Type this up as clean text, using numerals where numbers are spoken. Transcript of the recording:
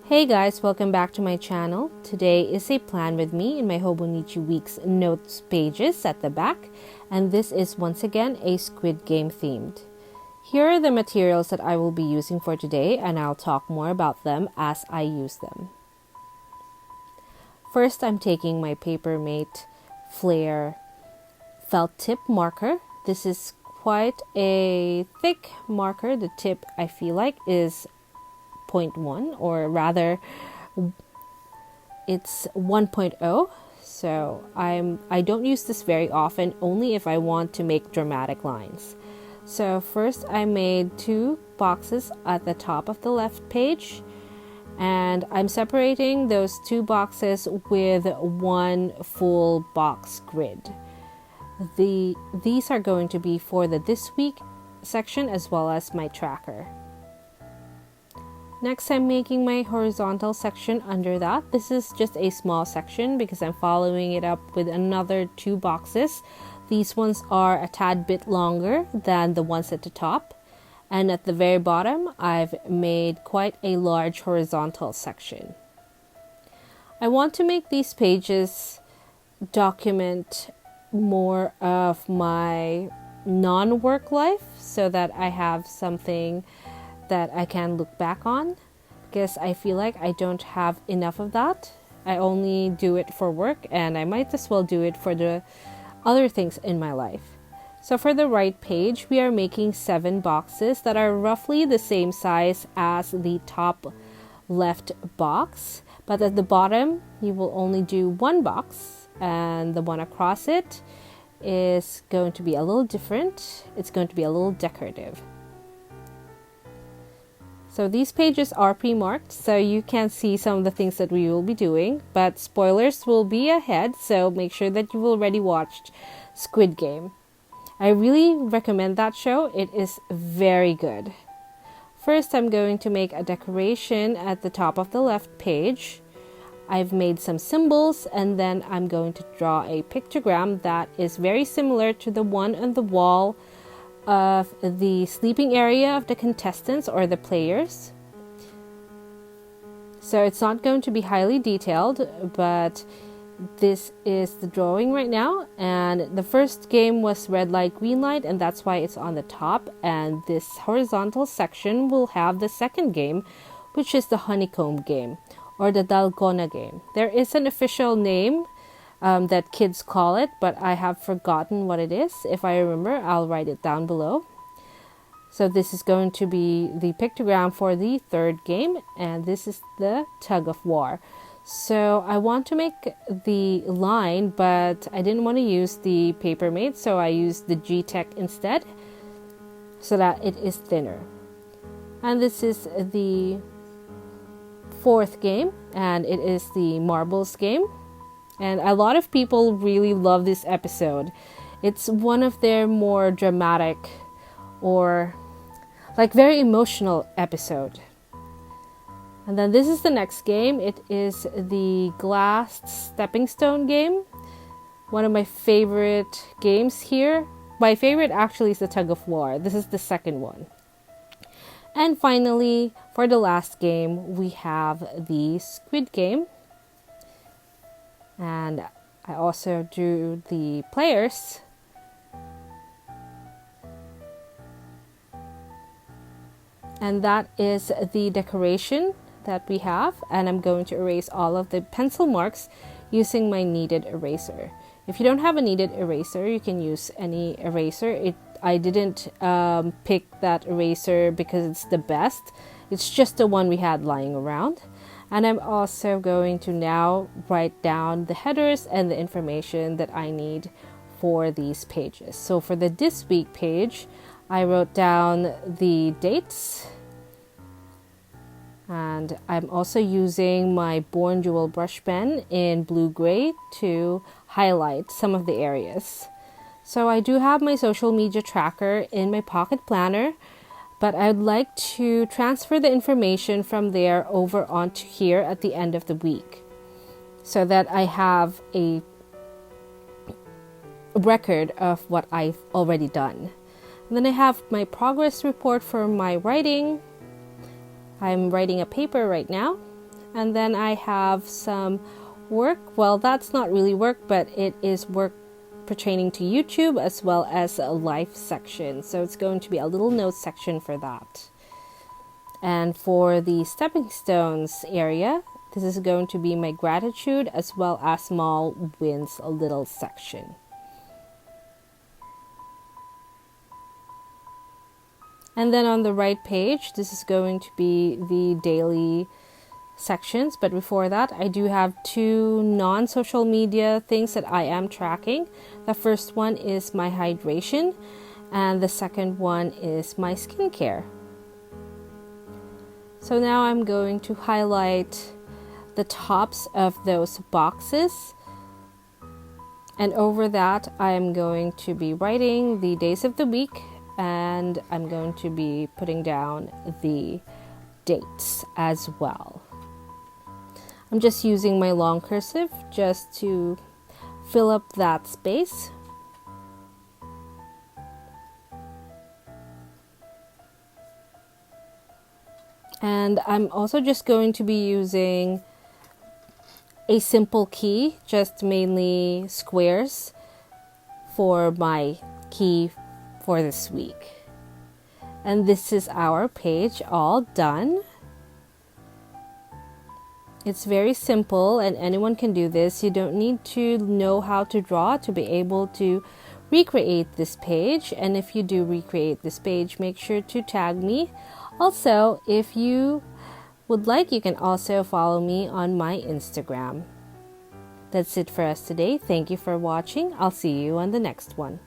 Hey guys, welcome back to my channel. Today is a plan with me in my Hobonichi Weeks Notes Pages at the back, and this is once again a Squid Game themed. Here are the materials that I will be using for today, and I'll talk more about them as I use them. First, I'm taking my Papermate Flair felt tip marker. This is quite a thick marker. The tip, I feel like, is 0.1, or rather it's 1.0. So I don't use this very often, only if I want to make dramatic lines. So first I made 2 boxes at the top of the left page, and I'm separating those 2 boxes with 1 full box grid. These are going to be for the this week section as well as my tracker. Next, I'm making my horizontal section under that. This is just a small section because I'm following it up with another 2 boxes. These ones are a tad bit longer than the ones at the top. And at the very bottom, I've made quite a large horizontal section. I want to make these pages document more of my non-work life so that I have something that I can look back on, because I feel like I don't have enough of that. I only do it for work, and I might as well do it for the other things in my life. So for the right page, we are making 7 boxes that are roughly the same size as the top left box, but at the bottom you will only do 1 box, and the one across it is going to be a little different. It's going to be a little decorative. So these pages are pre-marked, so you can see some of the things that we will be doing, but spoilers will be ahead, so make sure that you've already watched Squid Game. I really recommend that show. It is very good. First, I'm going to make a decoration at the top of the left page. I've made some symbols, and then I'm going to draw a pictogram that is very similar to the one on the wall of the sleeping area of the contestants or the players. So it's not going to be highly detailed, but this is the drawing right now, and the first game was red light, green light, and that's why it's on the top, and this horizontal section will have the second game, which is the HONEYCOMB game or the DALGONA game. There is an official name that kids call it, but I have forgotten what it is. If I remember, I'll write it down below. So this is going to be the pictogram for the third game, and this is the tug of war. So I want to make the line, but I didn't want to use the Papermate, so I used the G-Tech instead, so that it is thinner. And this is the 4th game, and it is the marbles game. And a lot of people really love this episode. It's one of their more dramatic or like very emotional episode. And then this is the next game. It is the glass stepping stone game. One of my favorite games here. My favorite actually is the tug of war. This is the second one. And finally, for the last game, we have the Squid Game. And I also drew the players. And that is the decoration that we have. And I'm going to erase all of the pencil marks using my kneaded eraser. If you don't have a kneaded eraser, you can use any eraser. I didn't pick that eraser because it's the best. It's just the one we had lying around. And I'm also going to now write down the headers and the information that I need for these pages. So for the this week page, I wrote down the dates. And I'm also using my Born Jewel brush pen in blue-gray to highlight some of the areas. So I do have my social media tracker in my pocket planner, but I'd like to transfer the information from there over onto here at the end of the week so that I have a record of what I've already done. And then I have my progress report for my writing. I'm writing a paper right now, And then I have some work. Well, that's not really work, but it is work pertaining to YouTube as well as a life section. So it's going to be a little notes section for that. And for the stepping stones area, this is going to be my gratitude as well as small wins, a little section. And then on the right page, this is going to be the daily sections. But before that, I do have two non-social media things that I am tracking. The first one is my hydration, and the second one is my skincare. So now I'm going to highlight the tops of those boxes. And over that, I am going to be writing the days of the week, and I'm going to be putting down the dates as well. I'm just using my long cursive just to fill up that space. And I'm also just going to be using a simple key, just mainly squares, for my key for this week. And this is our page all done. It's very simple and anyone can do this. You don't need to know how to draw to be able to recreate this page. And if you do recreate this page, make sure to tag me. Also, if you would like, you can also follow me on my Instagram. That's it for us today. Thank you for watching. I'll see you on the next one.